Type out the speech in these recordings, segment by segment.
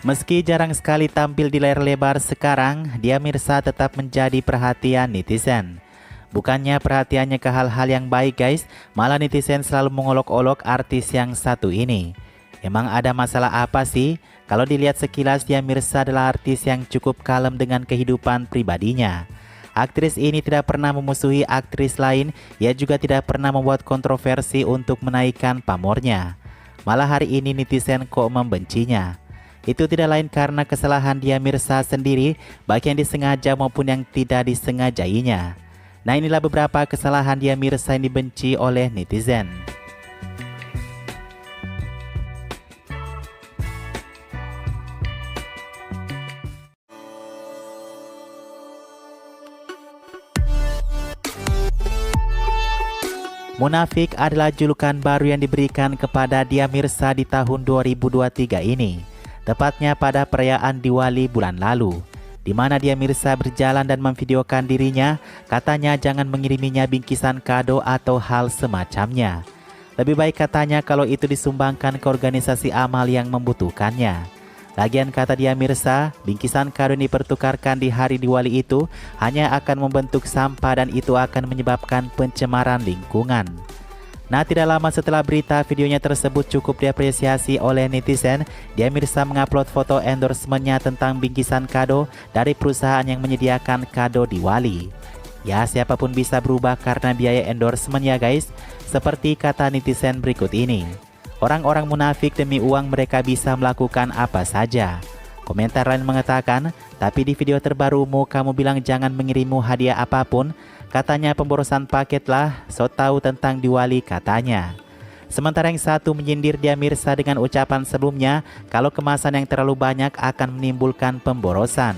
Meski jarang sekali tampil di layar lebar sekarang, Dian Mirza tetap menjadi perhatian netizen. Bukannya perhatiannya ke hal-hal yang baik guys, malah netizen selalu mengolok-olok artis yang satu ini. Emang ada masalah apa sih? Kalau dilihat sekilas, Dian Mirza adalah artis yang cukup kalem dengan kehidupan pribadinya. Aktris ini tidak pernah memusuhi aktris lain, ia juga tidak pernah membuat kontroversi untuk menaikkan pamornya. Malah hari ini netizen kok membencinya. Itu tidak lain karena kesalahan Dian Mirza sendiri, baik yang disengaja maupun yang tidak disengajainya. Nah, inilah beberapa kesalahan Dian Mirza yang dibenci oleh netizen. Munafik adalah julukan baru yang diberikan kepada Dian Mirza di tahun 2023 ini. Tepatnya pada perayaan Diwali bulan lalu, di mana Dian Mirza berjalan dan memvideokan dirinya, katanya jangan mengiriminya bingkisan kado atau hal semacamnya. Lebih baik katanya kalau itu disumbangkan ke organisasi amal yang membutuhkannya. Lagian kata Dian Mirza, bingkisan kado yang dipertukarkan di hari Diwali itu hanya akan membentuk sampah dan itu akan menyebabkan pencemaran lingkungan. Nah, tidak lama setelah berita videonya tersebut cukup diapresiasi oleh netizen, Dian Mirza mengupload foto endorsementnya tentang bingkisan kado dari perusahaan yang menyediakan kado Diwali. Ya, siapapun bisa berubah karena biaya endorsement ya guys. Seperti kata netizen berikut ini. Orang-orang munafik demi uang mereka bisa melakukan apa saja. Komentar lain mengatakan, tapi di video terbarumu kamu bilang jangan mengirimu hadiah apapun. Katanya pemborosan paket lah, so tahu tentang Diwali katanya. Sementara yang satu menyindir Dian Mirza dengan ucapan sebelumnya, kalau kemasan yang terlalu banyak akan menimbulkan pemborosan.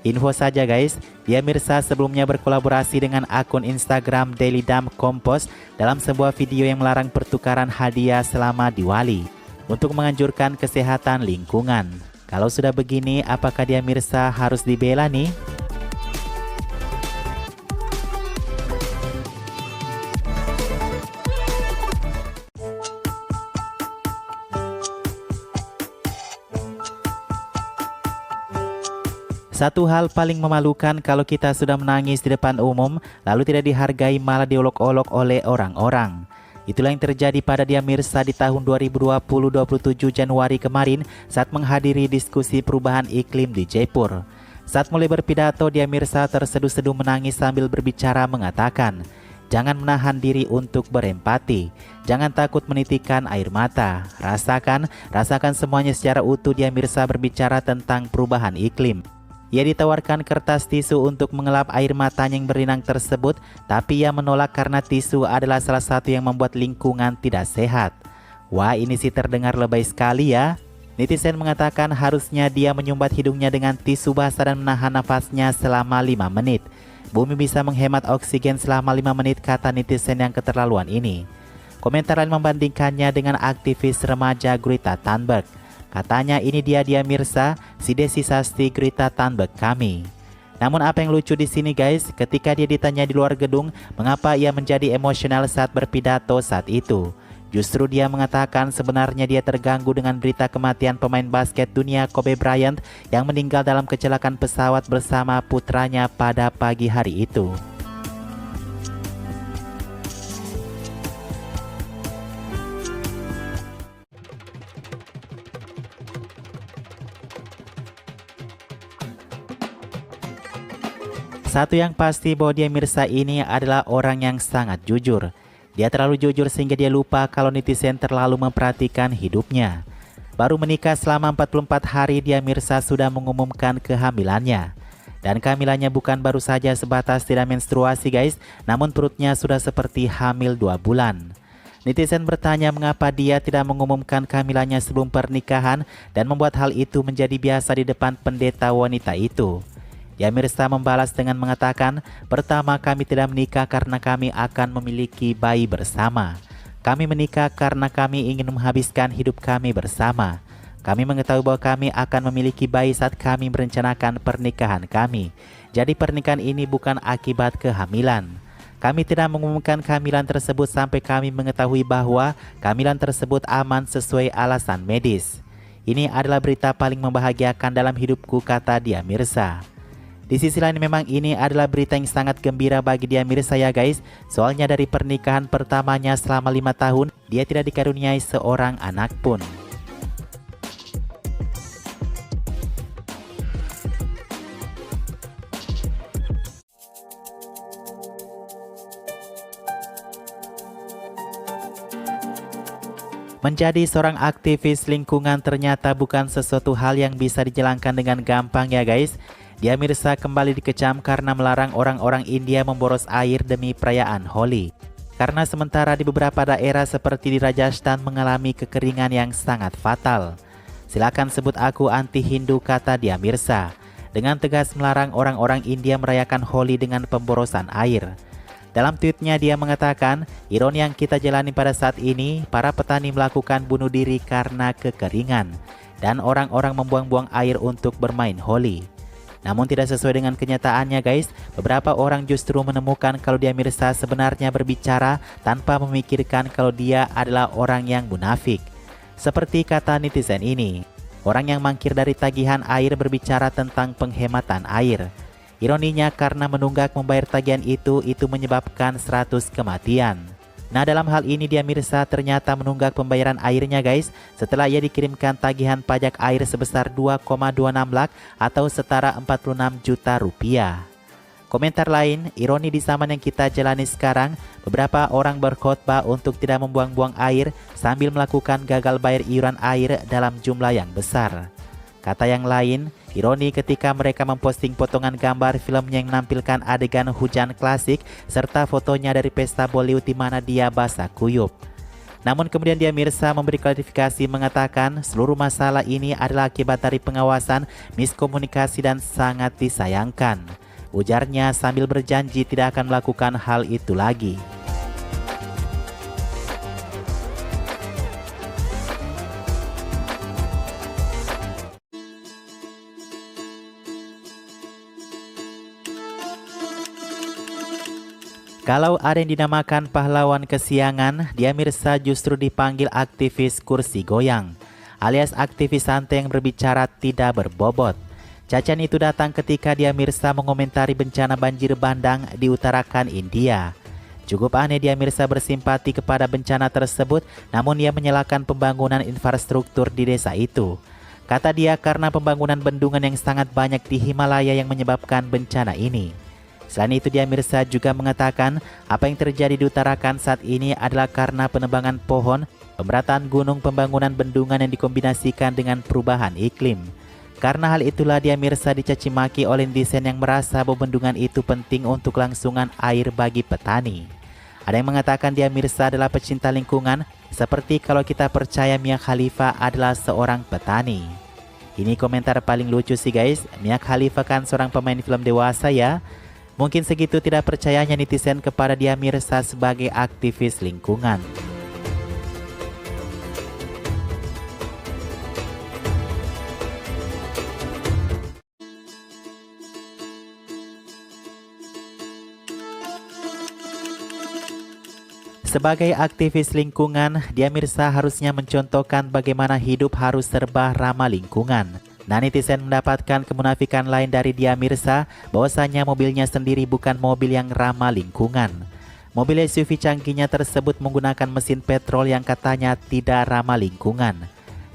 Info saja guys, Dian Mirza sebelumnya berkolaborasi dengan akun Instagram Daily Dump Kompos dalam sebuah video yang melarang pertukaran hadiah selama Diwali untuk menganjurkan kesehatan lingkungan. Kalau sudah begini, apakah Dian Mirza harus dibela nih? Satu hal paling memalukan kalau kita sudah menangis di depan umum, lalu tidak dihargai malah diolok-olok oleh orang-orang. Itulah yang terjadi pada Dian Mirza di tahun 2027 Januari kemarin saat menghadiri diskusi perubahan iklim di Jaipur. Saat mulai berpidato, Dian Mirza terseduh-seduh menangis sambil berbicara mengatakan, jangan menahan diri untuk berempati, jangan takut menitikkan air mata, rasakan semuanya secara utuh. Dian Mirza berbicara tentang perubahan iklim. Ia ditawarkan kertas tisu untuk mengelap air matanya yang berinang tersebut, tapi ia menolak karena tisu adalah salah satu yang membuat lingkungan tidak sehat. Wah, ini sih terdengar lebay sekali ya. Netizen mengatakan harusnya dia menyumbat hidungnya dengan tisu basah dan menahan nafasnya selama 5 menit. Bumi bisa menghemat oksigen selama 5 menit, kata netizen yang keterlaluan ini. Komentar lain membandingkannya dengan aktivis remaja Greta Thunberg. Katanya ini dia Dian Mirza, si Desi Sasti Greta Thunberg kami. Namun apa yang lucu di sini guys, ketika dia ditanya di luar gedung mengapa ia menjadi emosional saat berpidato saat itu, justru dia mengatakan sebenarnya dia terganggu dengan berita kematian pemain basket dunia Kobe Bryant yang meninggal dalam kecelakaan pesawat bersama putranya pada pagi hari itu. Satu yang pasti bahwa Dian Mirza ini adalah orang yang sangat jujur. Dia terlalu jujur sehingga dia lupa kalau netizen terlalu memperhatikan hidupnya. Baru menikah selama 44 hari, Dian Mirza sudah mengumumkan kehamilannya. Dan kehamilannya bukan baru saja sebatas tidak menstruasi guys, namun perutnya sudah seperti hamil 2 bulan. Netizen bertanya mengapa dia tidak mengumumkan kehamilannya sebelum pernikahan dan membuat hal itu menjadi biasa di depan pendeta wanita itu. Dian Mirza membalas dengan mengatakan, pertama kami tidak menikah karena kami akan memiliki bayi bersama. Kami menikah karena kami ingin menghabiskan hidup kami bersama. Kami mengetahui bahwa kami akan memiliki bayi saat kami merencanakan pernikahan kami. Jadi pernikahan ini bukan akibat kehamilan. Kami tidak mengumumkan kehamilan tersebut sampai kami mengetahui bahwa kehamilan tersebut aman sesuai alasan medis. Ini adalah berita paling membahagiakan dalam hidupku, kata Dia Mirza. Di sisi lain memang ini adalah berita yang sangat gembira bagi Dia Mirza ya guys. Soalnya dari pernikahan pertamanya selama 5 tahun, dia tidak dikaruniai seorang anak pun. Menjadi seorang aktivis lingkungan ternyata bukan sesuatu hal yang bisa dijalankan dengan gampang ya guys. Dia Mirza kembali dikecam karena melarang orang-orang India memboros air demi perayaan Holi. Karena sementara di beberapa daerah seperti di Rajasthan mengalami kekeringan yang sangat fatal. Silakan sebut aku anti-Hindu, kata Dia Mirza. Dengan tegas melarang orang-orang India merayakan Holi dengan pemborosan air. Dalam tweetnya dia mengatakan, ironi yang kita jalani pada saat ini, para petani melakukan bunuh diri karena kekeringan. Dan orang-orang membuang-buang air untuk bermain Holi. Namun tidak sesuai dengan kenyataannya guys, beberapa orang justru menemukan kalau Dia Mirza sebenarnya berbicara tanpa memikirkan kalau dia adalah orang yang munafik. Seperti kata netizen ini, orang yang mangkir dari tagihan air berbicara tentang penghematan air. Ironinya karena menunggak membayar tagihan itu menyebabkan 100 kematian. Nah dalam hal ini Dia Mirza ternyata menunggak pembayaran airnya guys setelah ia dikirimkan tagihan pajak air sebesar 2,26 lakh atau setara 46 juta rupiah. Komentar lain, ironi di zaman yang kita jalani sekarang, beberapa orang berkhotbah untuk tidak membuang-buang air sambil melakukan gagal bayar iuran air dalam jumlah yang besar. Kata yang lain, ironi ketika mereka memposting potongan gambar film yang menampilkan adegan hujan klasik serta fotonya dari pesta Bollywood di mana dia basah kuyup. Namun kemudian Dia Mirza memberi klarifikasi mengatakan seluruh masalah ini adalah akibat dari pengawasan, miskomunikasi dan sangat disayangkan. Ujarnya sambil berjanji tidak akan melakukan hal itu lagi. Kalau ada yang dinamakan pahlawan kesiangan, Dia Mirza justru dipanggil aktivis kursi goyang, alias aktivis santai yang berbicara tidak berbobot. Cacian itu datang ketika Dia Mirza mengomentari bencana banjir bandang di Uttarakhand, India. Cukup aneh Dia Mirza bersimpati kepada bencana tersebut, namun ia menyalahkan pembangunan infrastruktur di desa itu. Kata dia karena pembangunan bendungan yang sangat banyak di Himalaya yang menyebabkan bencana ini. Selain itu Dia Mirza juga mengatakan apa yang terjadi di Uttarakhand saat ini adalah karena penebangan pohon, pemerataan gunung, pembangunan bendungan yang dikombinasikan dengan perubahan iklim. Karena hal itulah Dia Mirza dicaci maki oleh netizen yang merasa bahwa bendungan itu penting untuk langsungan air bagi petani. Ada yang mengatakan Dia Mirza adalah pecinta lingkungan, seperti kalau kita percaya Mia Khalifa adalah seorang petani. Ini komentar paling lucu sih guys, Mia Khalifa kan seorang pemain film dewasa ya. Mungkin segitu tidak percayanya netizen kepada Dia Mirza sebagai aktivis lingkungan. Sebagai aktivis lingkungan, Dia Mirza harusnya mencontohkan bagaimana hidup harus serba ramah lingkungan. Nah netizen mendapatkan kemunafikan lain dari Dia Mirza bahwasanya mobilnya sendiri bukan mobil yang ramah lingkungan. Mobil SUV canggihnya tersebut menggunakan mesin petrol yang katanya tidak ramah lingkungan.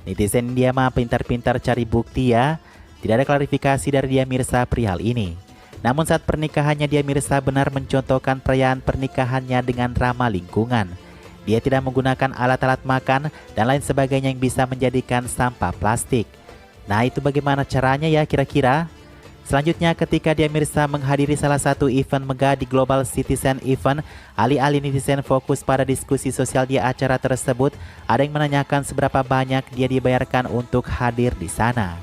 Netizen dia mah pintar-pintar cari bukti ya. Tidak ada klarifikasi dari Dia Mirza perihal ini. Namun saat pernikahannya Dia Mirza benar mencontohkan perayaan pernikahannya dengan ramah lingkungan. Dia tidak menggunakan alat-alat makan dan lain sebagainya yang bisa menjadikan sampah plastik. Nah itu bagaimana caranya ya kira-kira? Selanjutnya ketika Dia Mirza menghadiri salah satu event megah di Global Citizen Event, alih-alih netizen fokus pada diskusi sosial di acara tersebut, ada yang menanyakan seberapa banyak dia dibayarkan untuk hadir di sana.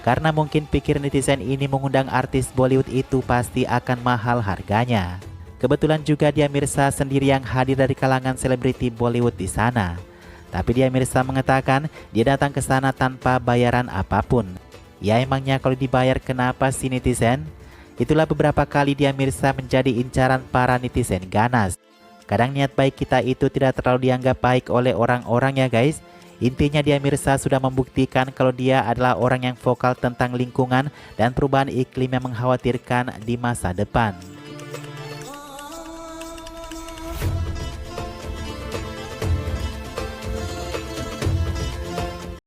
Karena mungkin pikir netizen ini mengundang artis Bollywood itu pasti akan mahal harganya. Kebetulan juga Dia Mirza sendiri yang hadir dari kalangan selebriti Bollywood di sana. Tapi Dia Mirza mengatakan dia datang ke sana tanpa bayaran apapun. Ya emangnya kalau dibayar kenapa sih netizen? Itulah beberapa kali Dia Mirza menjadi incaran para netizen ganas. Kadang niat baik kita itu tidak terlalu dianggap baik oleh orang-orang ya guys. Intinya Dia Mirza sudah membuktikan kalau dia adalah orang yang vokal tentang lingkungan dan perubahan iklim yang mengkhawatirkan di masa depan.